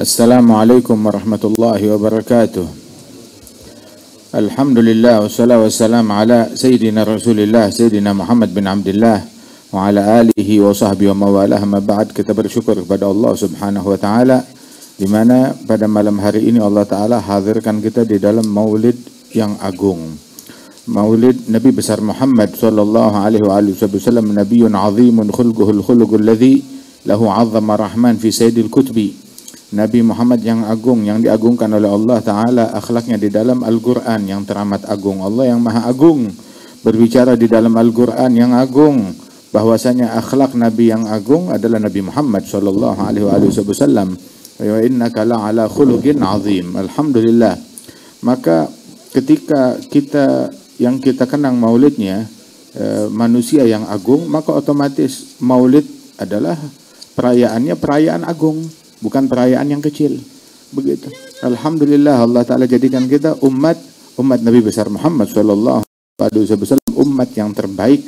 Assalamualaikum warahmatullahi wabarakatuh. Alhamdulillah wassalatu wassalamu ala Sayyidina Rasulillah Sayyidina Muhammad bin Abdullah wa ala alihi wa sahbihi wa mawalah. Amma ba'd, kita bersyukur kepada Allah subhanahu wa ta'ala di mana pada malam hari ini Allah ta'ala hadirkan kita di dalam maulid yang agung, maulid Nabi besar Muhammad sallallahu alaihi wasallam, nabiyyun azimun khulquhul khuluqul ladzi lahu 'azzama rahman fi sayyidil kutubi. Nabi Muhammad yang agung, yang diagungkan oleh Allah Ta'ala akhlaknya di dalam Al-Quran yang teramat agung. Allah yang maha agung berbicara di dalam Al-Quran yang agung bahwasanya akhlak Nabi yang agung adalah Nabi Muhammad sallallahu alaihi wasallam. Wa innaka la'ala khuluqin azim. Alhamdulillah. Maka ketika kita kenang maulidnya manusia yang agung, maka otomatis maulid adalah perayaannya perayaan agung, bukan perayaan yang kecil. Begitu. Alhamdulillah Allah Ta'ala jadikan kita umat Nabi besar Muhammad sallallahu alaihi wasallam, umat yang terbaik.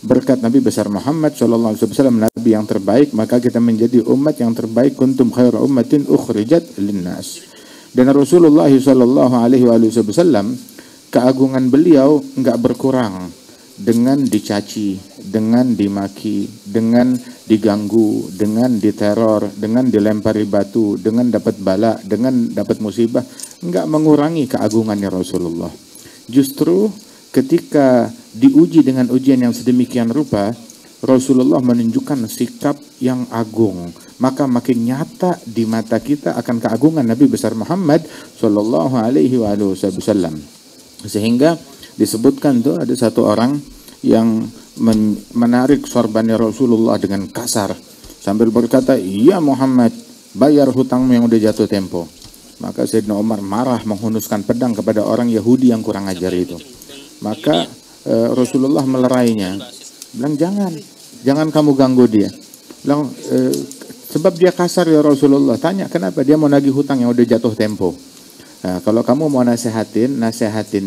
Berkat Nabi besar Muhammad sallallahu alaihi wasallam, Nabi yang terbaik, maka kita menjadi umat yang terbaik. Kuntum khairu ummatin ukhrijat linnas. Dan Rasulullah sallallahu alaihi wasallam, keagungan beliau enggak berkurang dengan dicaci, dengan dimaki, dengan diganggu, dengan diteror, dengan dilempari batu, dengan dapat bala, dengan dapat musibah. Enggak mengurangi keagungannya Rasulullah. Justru ketika diuji dengan ujian yang sedemikian rupa, Rasulullah menunjukkan sikap yang agung, maka makin nyata di mata kita akan keagungan Nabi besar Muhammad sallallahu alaihi wasallam. Sehingga disebutkan tuh ada satu orang yang menarik sorbannya Rasulullah dengan kasar sambil berkata, "Ya Muhammad, bayar hutangmu yang udah jatuh tempo." Maka Sayyidina Umar marah menghunuskan pedang kepada orang Yahudi yang kurang ajar itu. Maka Rasulullah melerainya, bilang, jangan kamu ganggu dia. Bilang, sebab dia kasar ya Rasulullah. Tanya kenapa, dia mau nagih hutang yang udah jatuh tempo. Nah, kalau kamu mau nasehatin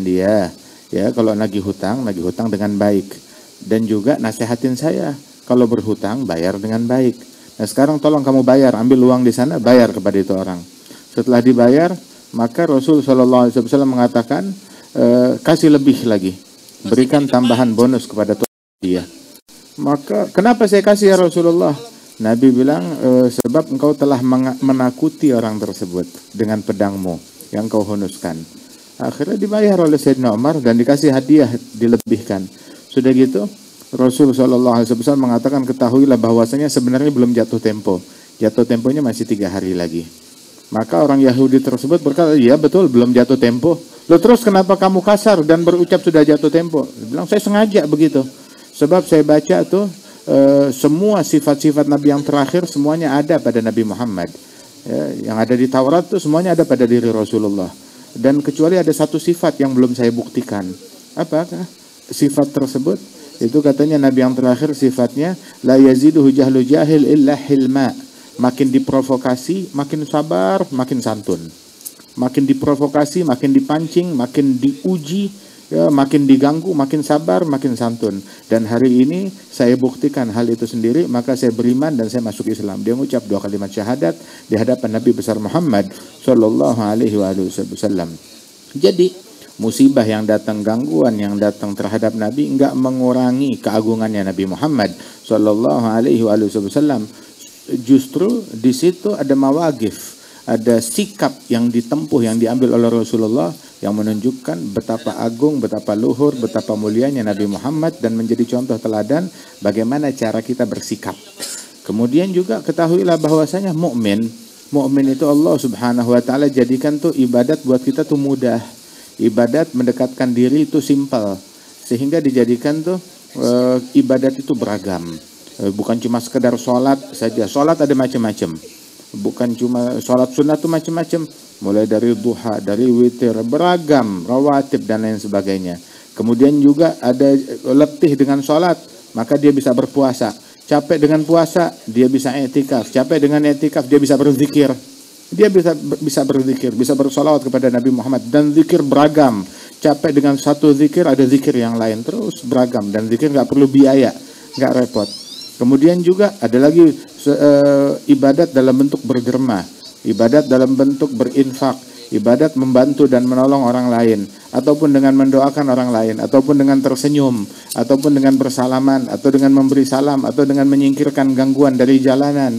dia. Ya, kalau nagih hutang dengan baik. Dan juga nasehatin saya, kalau berhutang bayar dengan baik. Nah, sekarang tolong kamu bayar, ambil uang di sana, bayar kepada itu orang. Setelah dibayar, maka Rasul sallallahu alaihi wasallam mengatakan, kasih lebih lagi, berikan tambahan bonus kepada dia. Maka kenapa saya kasih ya Rasulullah? Nabi bilang, sebab engkau telah menakuti orang tersebut dengan pedangmu yang kau hunuskan. Akhirnya dibayar oleh Sayyidina Umar dan dikasih hadiah, dilebihkan. Sudah gitu, Rasul sallallahu alaihi wasallam mengatakan, ketahuilah bahwasanya sebenarnya belum jatuh tempo. Jatuh temponya masih 3 hari lagi. Maka orang Yahudi tersebut berkata, "Ya betul, belum jatuh tempo." Loh, terus kenapa kamu kasar dan berucap sudah jatuh tempo? Dia bilang, saya sengaja begitu. Sebab saya baca tuh semua sifat-sifat Nabi yang terakhir semuanya ada pada Nabi Muhammad. Ya, yang ada di Taurat tuh semuanya ada pada diri Rasulullah. Dan kecuali ada satu sifat yang belum saya buktikan. Apakah sifat tersebut? Itu katanya Nabi yang terakhir sifatnya la yaziduhu jahlu jahil illa hilma. Makin diprovokasi, makin sabar, makin santun. Makin diprovokasi, makin dipancing, makin diuji, ya, makin diganggu, makin sabar, makin santun. Dan hari ini saya buktikan hal itu sendiri, maka saya beriman dan saya masuk Islam. Dia mengucap 2 kalimat syahadat di hadapan Nabi besar Muhammad sallallahu alaihi wasallam. Jadi musibah yang datang, gangguan yang datang terhadap Nabi enggak mengurangi keagungannya Nabi Muhammad sallallahu alaihi wasallam. Justru di situ ada mawagif, ada sikap yang ditempuh, yang diambil oleh Rasulullah yang menunjukkan betapa agung, betapa luhur, betapa mulianya Nabi Muhammad dan menjadi contoh teladan bagaimana cara kita bersikap. Kemudian juga ketahuilah bahwasanya mukmin itu Allah Subhanahu wa taala jadikan tuh ibadat buat kita tuh mudah. Ibadat mendekatkan diri itu simpel. Sehingga dijadikan tuh ibadat itu beragam. Bukan cuma sekedar sholat saja. Sholat ada macam-macam. Bukan cuma sholat sunnah itu macam-macam. Mulai dari duha, dari witir, beragam, rawatib dan lain sebagainya. Kemudian juga ada letih dengan sholat, maka dia bisa berpuasa. Capek dengan puasa, dia bisa i'tikaf. Capek dengan i'tikaf, dia bisa berzikir. Dia bisa berzikir, bisa bersolawat kepada Nabi Muhammad. Dan zikir beragam. Capek dengan satu zikir, ada zikir yang lain. Terus beragam. Dan zikir nggak perlu biaya, nggak repot. Kemudian juga ada lagi ibadat dalam bentuk berderma. ibadat dalam bentuk berinfak, ibadat membantu dan menolong orang lain, ataupun dengan mendoakan orang lain, ataupun dengan tersenyum, ataupun dengan bersalaman, atau dengan memberi salam, atau dengan menyingkirkan gangguan dari jalanan.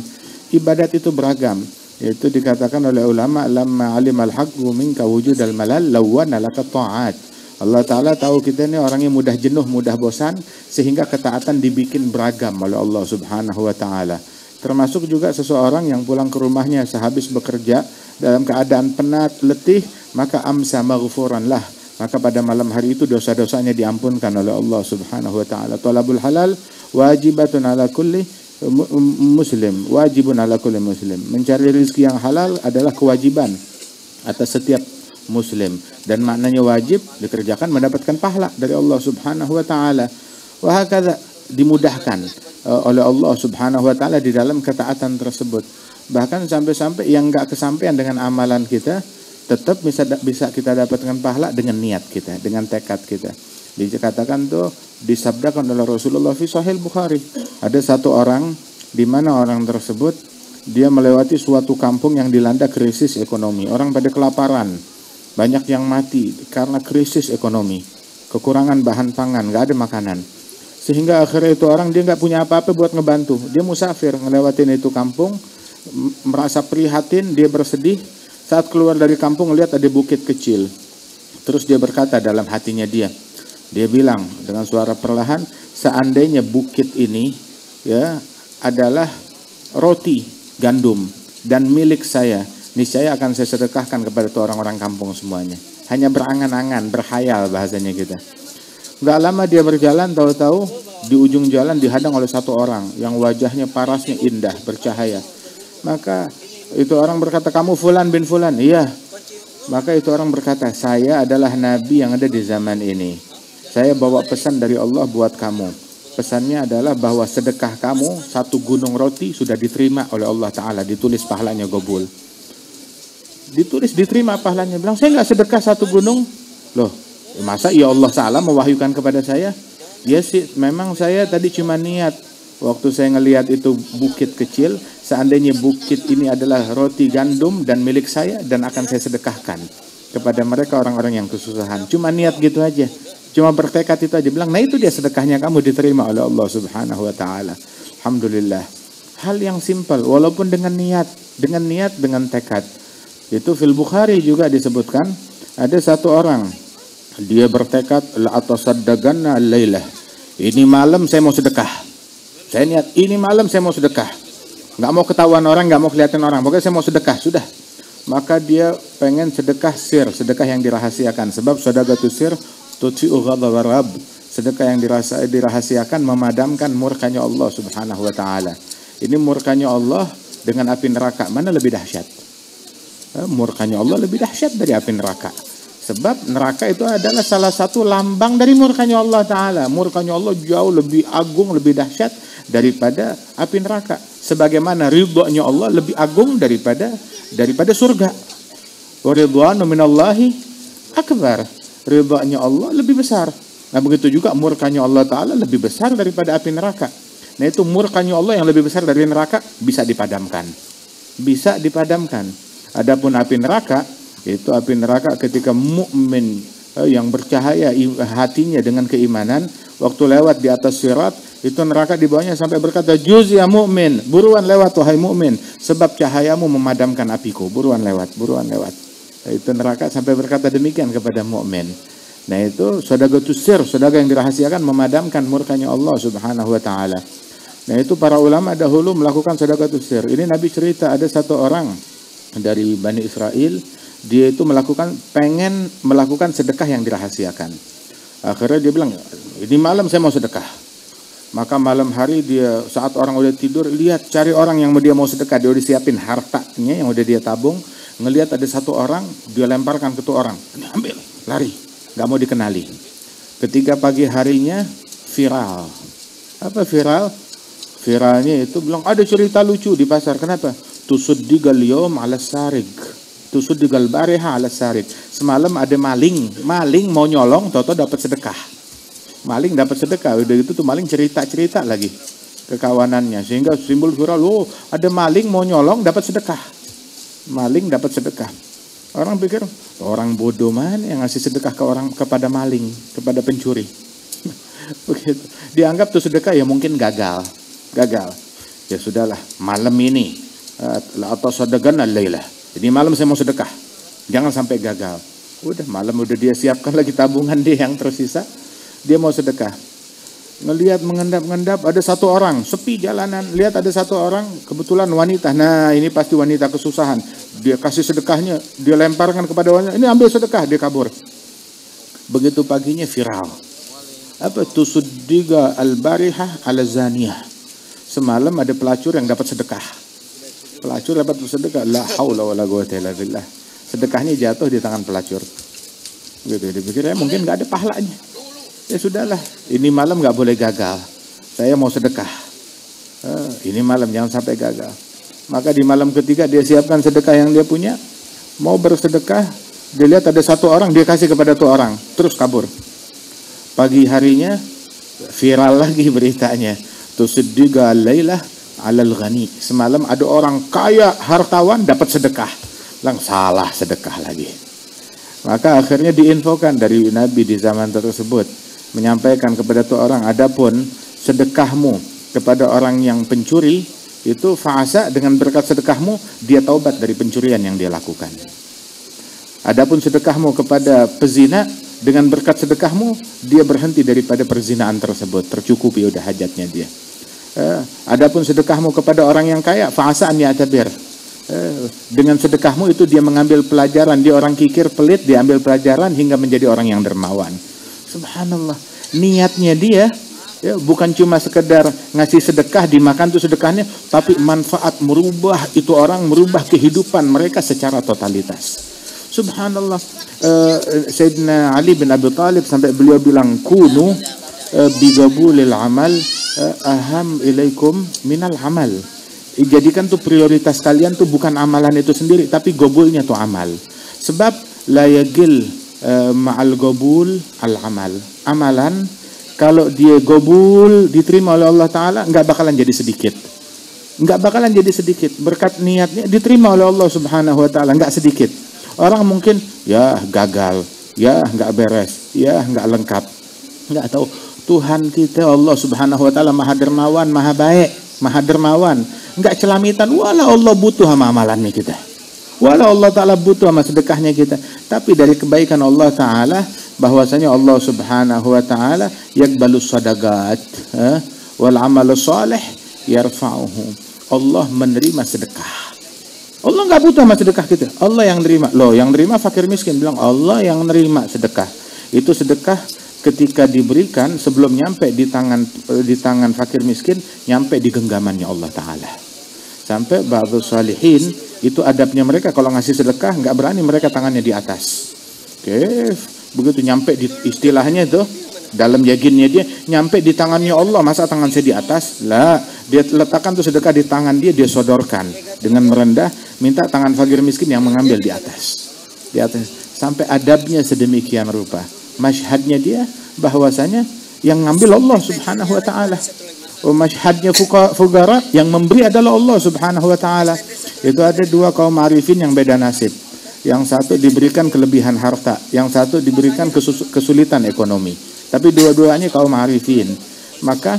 Ibadat itu beragam. Itu dikatakan oleh ulama, lamma alimal haqqu minka wujudal malal lawana laka ta'at. Allah Ta'ala tahu kita ini orangnya mudah jenuh, mudah bosan, sehingga ketaatan dibikin beragam oleh Allah Subhanahu wa Ta'ala. Termasuk juga seseorang yang pulang ke rumahnya sehabis bekerja dalam keadaan penat, letih, maka amsa maghfuran lah. Maka pada malam hari itu dosa-dosanya diampunkan oleh Allah Subhanahu wa Ta'ala. Talabul halal wajibatun ala kulli muslim, wajibun ala kulli muslim. Mencari rezeki yang halal adalah kewajiban atas setiap muslim, dan maknanya wajib dikerjakan mendapatkan pahala dari Allah Subhanahu wa Ta'ala. Wa hakadha, dimudahkan oleh Allah Subhanahu wa Ta'ala di dalam ketaatan tersebut. Bahkan sampai-sampai yang enggak kesampaian dengan amalan kita, tetap bisa kita dapatkan pahala dengan niat kita, dengan tekad kita. Dikatakan tuh, disabdakan oleh Rasulullah fi Sahih Bukhari, ada satu orang di mana orang tersebut dia melewati suatu kampung yang dilanda krisis ekonomi. Orang pada kelaparan, banyak yang mati karena krisis ekonomi, kekurangan bahan pangan, nggak ada makanan. Sehingga akhirnya itu orang dia nggak punya apa-apa buat ngebantu. Dia musafir ngelewatin itu kampung, merasa prihatin, dia bersedih. Saat keluar dari kampung lihat ada bukit kecil. Terus dia berkata dalam hatinya dia bilang dengan suara perlahan, seandainya bukit ini ya adalah roti gandum dan milik saya, niscaya akan saya sedekahkan kepada orang-orang kampung semuanya. Hanya berangan-angan, berkhayal bahasanya kita. Gak lama dia berjalan, tahu-tahu di ujung jalan dihadang oleh satu orang yang wajahnya parasnya indah, bercahaya. Maka itu orang berkata, kamu Fulan bin Fulan? Iya. Maka itu orang berkata, saya adalah nabi yang ada di zaman ini. Saya bawa pesan dari Allah buat kamu. Pesannya adalah bahwa sedekah kamu satu gunung roti sudah diterima oleh Allah Ta'ala, ditulis pahalanya gobul. Ditulis diterima pahalanya. Bilang, saya nggak sedekah satu gunung. Loh, masa ya Allah Ta'ala mewahyukan kepada saya? Ya sih, memang saya tadi cuma niat. Waktu saya ngelihat itu bukit kecil, seandainya bukit ini adalah roti gandum dan milik saya, dan akan saya sedekahkan kepada mereka orang-orang yang kesusahan. Cuma niat gitu aja. Cuma bertekad itu aja. Bilang, nah itu dia sedekahnya kamu diterima oleh Allah Subhanahu wa Ta'ala. Alhamdulillah. Hal yang simpel, walaupun dengan niat, dengan tekad. Itu fil Bukhari juga disebutkan, ada satu orang, dia bertekad, la'atasaddaganna al-lailah. Ini malam saya mau sedekah. Saya niat, ini malam saya mau sedekah. Nggak mau ketahuan orang, nggak mau kelihatan orang. Pokoknya saya mau sedekah, sudah. Maka dia pengen sedekah sir, sedekah yang dirahasiakan. Sebab sedekah sir, tutfi'u ghadab Rabb. Sedekah yang dirahasiakan memadamkan murkanya Allah Subhanahu wa Ta'ala. Ini murkanya Allah dengan api neraka. Mana lebih dahsyat? Murkanya Allah lebih dahsyat dari api neraka. Sebab neraka itu adalah salah satu lambang dari murkanya Allah Ta'ala. Murkanya Allah jauh lebih agung, lebih dahsyat daripada api neraka. Sebagaimana ridhonya Allah lebih agung daripada surga. Wa ridwanu minallahi akbar. Ridhonya Allah lebih besar. Nah begitu juga murkanya Allah Ta'ala lebih besar daripada api neraka. Nah itu murkanya Allah yang lebih besar dari neraka bisa dipadamkan. Bisa dipadamkan. Adapun api neraka, itu api neraka ketika mukmin yang bercahaya hatinya dengan keimanan, waktu lewat di atas sirat, itu neraka di bawahnya sampai berkata, juz ya mukmin, buruan lewat wahai mukmin, sebab cahayamu memadamkan apiku, buruan lewat, buruan lewat. Itu neraka sampai berkata demikian kepada mukmin. Nah itu sedekahus sir, sedekah yang dirahasiakan memadamkan murkanya Allah Subhanahu wa Ta'ala. Nah itu para ulama dahulu melakukan sedekahus sir. Ini Nabi cerita ada satu orang dari Bani Israel, dia itu pengen melakukan sedekah yang dirahasiakan. Akhirnya dia bilang, ini malam saya mau sedekah. Maka malam hari dia saat orang udah tidur, lihat cari orang yang dia mau sedekah, dia udah siapin hartanya yang udah dia tabung, ngelihat ada satu orang, dia lemparkan ke tuh orang, ini ambil, lari, nggak mau dikenali. Ketika pagi harinya viral. Apa viral? Viralnya itu bilang ada cerita lucu di pasar. Kenapa? Tusuddigal yawm ala sarig. Tusuddigal bariha ala sarig. Semalam ada maling mau nyolong, toto dapat sedekah. Maling dapat sedekah, udah gitu tuh maling cerita-cerita lagi ke kawanannya, sehingga simbol viral, oh ada maling mau nyolong dapat sedekah. maling dapat sedekah. Orang pikir orang bodoh mana yang ngasih sedekah ke orang, kepada maling, kepada pencuri. Begitu. Dianggap tuh sedekah ya mungkin gagal. Ya sudahlah, malam ini atau sedekah al-lailah. Jadi malam saya mau sedekah. Jangan sampai gagal. Udah malam udah dia siapkan lagi tabungan dia yang tersisa. Dia mau sedekah. Ngelihat mengendap-endap ada satu orang sepi jalanan. Lihat ada satu orang kebetulan wanita. Nah ini pasti wanita kesusahan. Dia kasih sedekahnya. Dia lemparkan kepada wanita. Ini ambil sedekah. Dia kabur. Begitu paginya viral. Apa tusuddiga al-barihah ala zaniyah. Semalam ada pelacur yang dapat sedekah. Pelacur dapat sedekah. La haula wala quwwata illa billah. Sedekahnya jatuh di tangan pelacur. Gitu. Dipikirnya mungkin nggak ada pahalanya. Ya sudahlah. Ini malam nggak boleh gagal. Saya mau sedekah. Ini malam jangan sampai gagal. Maka di malam ketiga dia siapkan sedekah yang dia punya. Mau bersedekah. Dia lihat ada satu orang. Dia kasih kepada tuh orang. Terus kabur. Pagi harinya viral lagi beritanya. Tusiddiga al-lailah alal ghani. Semalam ada orang kaya hartawan dapat sedekah. Salah sedekah lagi. Maka akhirnya diinfokan dari Nabi di zaman tersebut, menyampaikan kepada tuh orang, adapun sedekahmu kepada orang yang pencuri itu fa'asa, dengan berkat sedekahmu dia taubat dari pencurian yang dia lakukan. Adapun sedekahmu kepada pezina, dengan berkat sedekahmu dia berhenti daripada perzinaan tersebut, tercukupi udah hajatnya dia. Adapun sedekahmu kepada orang yang kaya, fa'asa an ya'tabir. Dengan sedekahmu itu dia mengambil pelajaran. Dia orang kikir, pelit, dia ambil pelajaran hingga menjadi orang yang dermawan. Subhanallah. Niatnya dia ya, bukan cuma sekedar ngasih sedekah, dimakan tuh sedekahnya, tapi manfaat merubah itu orang, merubah kehidupan mereka secara totalitas. Subhanallah. Sayyidina Ali bin Abi Thalib sampai beliau bilang, kunu bigabulil amal aham ilaikum minal amal. Jadikan tuh prioritas kalian tuh bukan amalan itu sendiri, tapi gobulnya tuh amal. Sebab la yagil ma'al gobul al amal. Amalan kalau dia gobul diterima oleh Allah Ta'ala nggak bakalan jadi sedikit. Nggak bakalan jadi sedikit. Berkat niatnya diterima oleh Allah Subhanahu Wa Ta'ala nggak sedikit. Orang mungkin ya gagal, ya nggak beres, ya nggak lengkap. Nggak tahu. Tuhan kita Allah Subhanahu Wa Ta'ala maha dermawan, maha baik, maha dermawan. Enggak celamitan, walau Allah butuh sama amalannya kita. Walau Allah Ta'ala butuh sama sedekahnya kita. Tapi dari kebaikan Allah Ta'ala, bahwasanya Allah Subhanahu Wa Ta'ala yakbalus sadaqat wal amalu salih yarfa'uhu. Allah menerima sedekah. Allah enggak butuh sama sedekah kita. Allah yang nerima. Loh, yang nerima fakir miskin. Bilang Allah yang nerima sedekah. Itu sedekah ketika diberikan sebelum nyampe di tangan fakir miskin, nyampe di genggamannya Allah Ta'ala. Sampai ba'du salihin itu adabnya mereka kalau ngasih sedekah nggak berani mereka tangannya di atas. Oke, begitu nyampe di istilahnya itu dalam yakinnya dia nyampe di tangannya Allah, masa tangan saya di atas? Lah, dia letakkan tuh sedekah di tangan dia sodorkan dengan merendah, minta tangan fakir miskin yang mengambil di atas. Di atas sampai adabnya sedemikian rupa. Masyhadnya dia bahwasanya yang ngambil Allah Subhanahu Wa Ta'ala. Masyhadnya fugara yang memberi adalah Allah Subhanahu Wa Ta'ala. Itu ada dua kaum arifin yang beda nasib. Yang satu diberikan kelebihan harta, yang satu diberikan kesulitan ekonomi. Tapi dua-duanya kaum arifin. Maka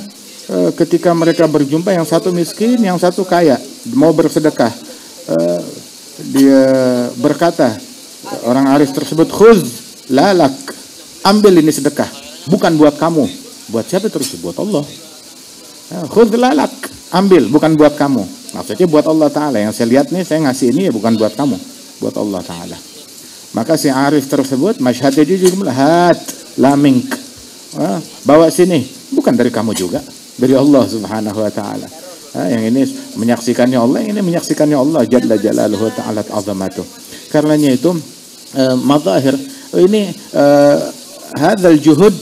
ketika mereka berjumpa, yang satu miskin, yang satu kaya, mau bersedekah. Dia berkata, orang arif tersebut, khuz lalak, ambil ini sedekah, bukan buat kamu. Buat siapa terus? Buat Allah. Khudh lalak, ambil, bukan buat kamu. Maksudnya buat Allah Ta'ala. Yang saya lihat nih, saya ngasih ini ya bukan buat kamu, buat Allah Ta'ala. Maka si arif tersebut masyhadnya dia juga hat la mink, bawa sini, bukan dari kamu juga, dari Allah Subhanahu Wa Ta'ala. Yang ini menyaksikannya Allah, yang ini menyaksikannya Allah Jalla Jalaluhu Ta'ala azamatuh. Karenanya itu mazahir ini hadzal juhud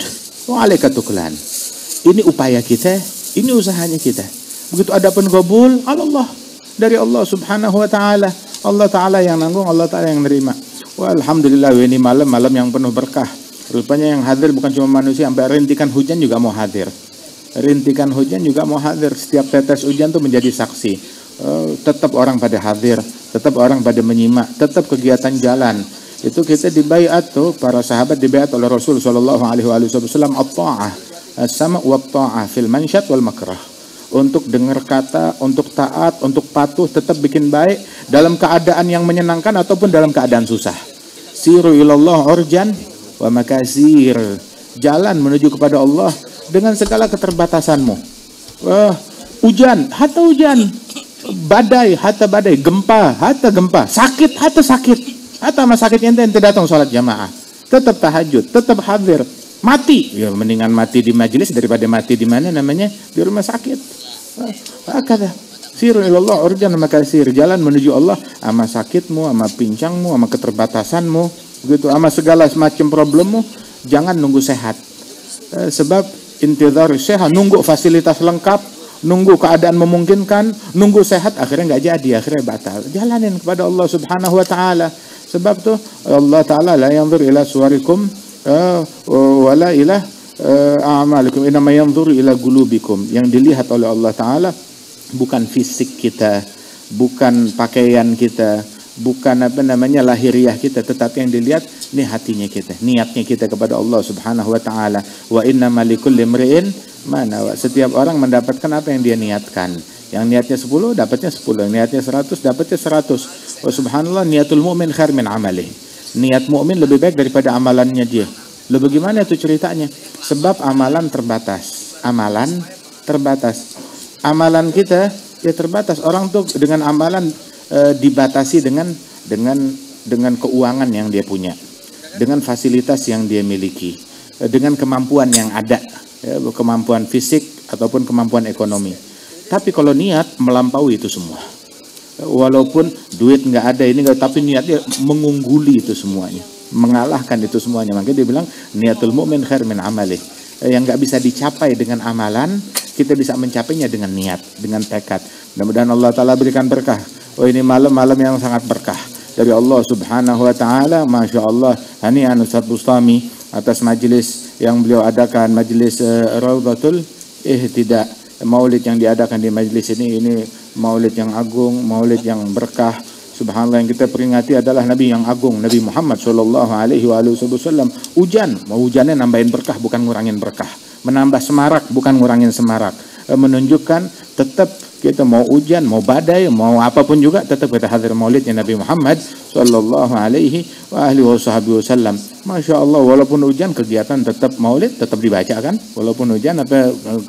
wa alaika tuklan. Ini upaya kita, ini usahanya kita. Begitu ada penqabul Allah dari Allah Subhanahu Wa Ta'ala. Allah Ta'ala yang nanggung, Allah Ta'ala yang nerima. Wah, alhamdulillah ini malam yang penuh berkah. Rupanya yang hadir bukan cuma manusia, sampai rintikan hujan juga mau hadir. Rintikan hujan juga mau hadir. Setiap tetes hujan tuh menjadi saksi. Tetap orang pada hadir, tetap orang pada menyimak, tetap kegiatan jalan. Itu kita dibaiat tuh, para sahabat dibaiat oleh Rasul sallallahu alaihi wasallam at-ta'ah, as-sama' wa at-ta'ah fil mansyat wal makrah. Untuk dengar kata, untuk taat, untuk patuh, tetap bikin baik dalam keadaan yang menyenangkan ataupun dalam keadaan susah. Siru ilallah urjan wa makasir. Jalan menuju kepada Allah dengan segala keterbatasanmu. Hujan, hatta hujan. Badai, hatta badai. Gempa, hatta gempa. Sakit, hatta sakit. Hatta sama sakit ente datang sholat jamaah. Tetap tahajud, tetap hadir. Mati, ya mendingan mati di majelis daripada mati di mana namanya, di rumah sakit. Hakada. Siru ilallah urjan wa makasir. Jalan menuju Allah sama sakitmu, sama pincangmu, sama keterbatasanmu, begitu, sama segala semacam problemmu. Jangan nunggu sehat. Sebab intidhar sehat, nunggu fasilitas lengkap, nunggu keadaan memungkinkan, nunggu sehat, akhirnya nggak jadi, akhirnya batal. Jalanin kepada Allah Subhanahu wa taala. Sebab tuh Allah taala la yanzur ila suwarikum wala ila a'malikum, innama yanzur ila qulubikum. Yang dilihat oleh Allah taala bukan fisik kita, bukan pakaian kita, bukan lahiriah kita, tetapi yang dilihat ini hatinya kita, niatnya kita kepada Allah Subhanahu wa taala. Wa innamal likulli imri'in ma nawa. Setiap orang mendapatkan apa yang dia niatkan. Yang niatnya 10 dapatnya 10, yang niatnya 100 dapatnya 100. Wa subhanallah, niatul mu'min khair min amalih. Niat mukmin lebih baik daripada amalannya dia. Lalu bagaimana itu ceritanya? Sebab amalan terbatas. Amalan terbatas. Amalan kita ya terbatas. Orang tuh dengan amalan dibatasi dengan keuangan yang dia punya, dengan fasilitas yang dia miliki, dengan kemampuan yang ada, ya, kemampuan fisik ataupun kemampuan ekonomi. Tapi kalau niat melampaui itu semua. Walaupun duit nggak ada ini nggak, tapi niatnya mengungguli itu semuanya, mengalahkan itu semuanya. Makanya dia bilang niatul mu'min khair min amalih. Yang nggak bisa dicapai dengan amalan, kita bisa mencapainya dengan niat, dengan tekad. Mudah-mudahan Allah Ta'ala berikan berkah. Oh, ini malam-malam yang sangat berkah dari Allah Subhanahu wa taala. Masya Allah. Hani'an Ustaz Bustami atas majelis yang beliau adakan, majelis Raudhatul Ihtidah. Maulid yang diadakan di majelis ini maulid yang agung, maulid yang berkah. Subhanallah, yang kita peringati adalah Nabi yang agung, Nabi Muhammad sallallahu alaihi wasallam. Hujan, mau hujannya nambahin berkah bukan ngurangin berkah. Menambah semarak bukan ngurangin semarak. Menunjukkan tetap kita mau hujan, mau badai, mau apapun juga tetap kita hadir maulidnya Nabi Muhammad sallallahu alaihi wasallam. Masya Allah, walaupun hujan kegiatan tetap maulid, tetap dibaca kan? Walaupun hujan,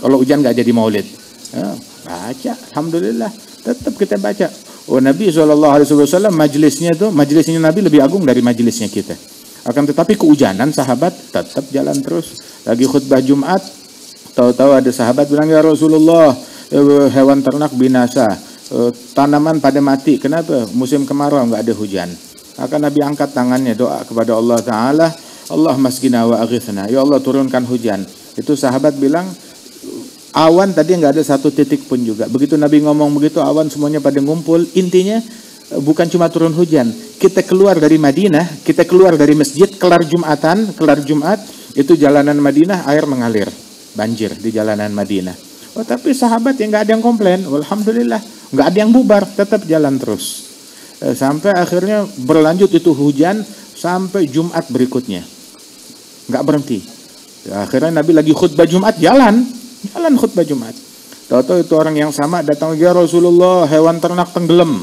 kalau hujan nggak jadi maulid, ya, baca, alhamdulillah, tetap kita baca. Oh, Nabi sallallahu alaihi wasallam majelisnya Nabi lebih agung dari majelisnya kita. Akan tetapi kehujanan sahabat tetap jalan terus. Lagi khutbah Jumat, tahu-tahu ada sahabat bilang, ya Rasulullah, hewan ternak binasa, tanaman pada mati. Kenapa? Musim kemarau nggak ada hujan. Akan Nabi angkat tangannya doa kepada Allah Ta'ala, Allah masgina wa aghithna, ya Allah turunkan hujan. Itu sahabat bilang, awan tadi nggak ada satu titik pun juga. Begitu Nabi ngomong begitu, awan semuanya pada ngumpul. Intinya bukan cuma turun hujan, kita keluar dari Madinah, kita keluar dari masjid, kelar Jumat, itu jalanan Madinah air mengalir, banjir di jalanan Madinah. Oh, tapi sahabat yang nggak ada yang komplain, alhamdulillah, nggak ada yang bubar, tetap jalan terus. Sampai akhirnya berlanjut itu hujan sampai Jumat berikutnya, nggak berhenti. Akhirnya Nabi lagi khutbah Jumat, jalan khutbah Jumat. Tahu-tahu itu orang yang sama datang, ya Rasulullah, hewan ternak tenggelam,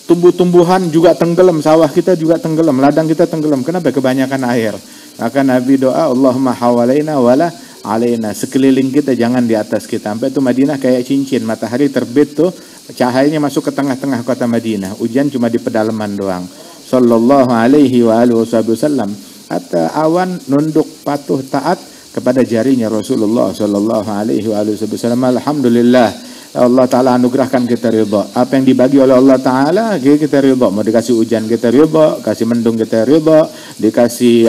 tumbuh-tumbuhan juga tenggelam, sawah kita juga tenggelam, ladang kita tenggelam. Kenapa? Kebanyakan air. Maka Nabi doa, Allahumma hawalaina wala alaina, sekeliling kita jangan di atas kita. Sampai itu Madinah kayak cincin, matahari terbit tuh cahayanya masuk ke tengah-tengah kota Madinah. Hujan cuma di pedalaman doang. Sallallahu alaihi wasallam. Hatta awan nunduk patuh taat kepada jarinya Rasulullah sallallahu alaihi wasallam. Alhamdulillah, Allah Ta'ala anugerahkan kita ridha. Apa yang dibagi oleh Allah Ta'ala kita ridha. Mau dikasih hujan kita ridha, kasih mendung kita ridha, dikasih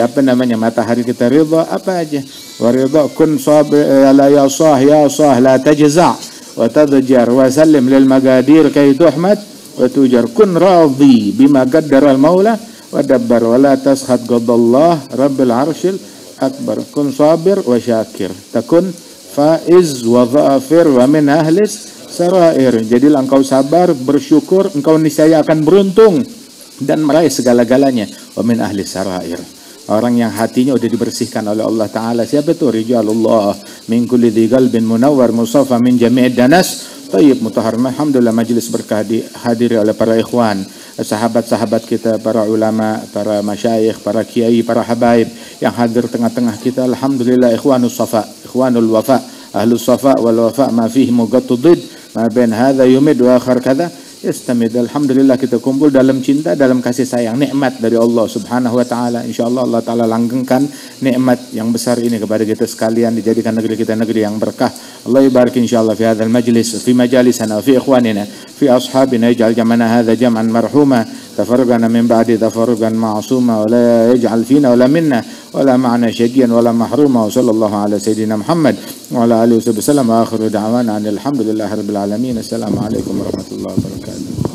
matahari kita ridha, apa aja. Wa ridha kun sabir la ya sah la tajza' wa tadjar wa sallim lil magadir kay tuhmad wa tujar. Kun radhi bima qaddara al maula wa dabbar wa la taskhad qadallah rabbil arshil akbar. Kun sabir wa syakir takun faiz wa dhafir wa min ahlis sarair. Jadilah engkau sabar, bersyukur, engkau niscaya akan beruntung dan meraih segala-galanya. Wa min ahli sarair. Orang yang hatinya sudah dibersihkan oleh Allah Ta'ala. Siapa itu? Rijalullah min kulli dhi qalbin munawwar musafa min jami'id danas tayyib mutahhar. Alhamdulillah majlis berkah dihadiri oleh para ikhwan, sahabat-sahabat kita, para ulama, para masyayikh, para kiai, para habaib yang hadir tengah-tengah kita. Alhamdulillah ikhwanus safa, ikhwanul wafa, ahlus safa wal wafa ma fihi mugattudid ma bain hadha yumid wa akhar kadha yastamid. Alhamdulillah kita kumpul dalam cinta, dalam kasih sayang, nikmat dari Allah Subhanahu wa taala. Insyaallah Allah taala langgengkan nikmat yang besar ini kepada kita sekalian, dijadikan negeri kita negeri yang berkah. Allah yubarik insyaallah fi hadzal majlis, fi majalisana, fi ikhwanina, fi ashabina, yaj'al jam'ana hadza jam'an marhuma, tafarraqana min ba'di tafarruqan ma'suma, wa la yaj'al fina wa la minna wa la ma'na syaqiyan wa la mahruma. Wa sallallahu ala sayidina Muhammad wa ala alihi wasallam wa akhiru da'wana alhamdulillahi rabbil alamin. Assalamualaikum warahmatullahi wabarakatuh.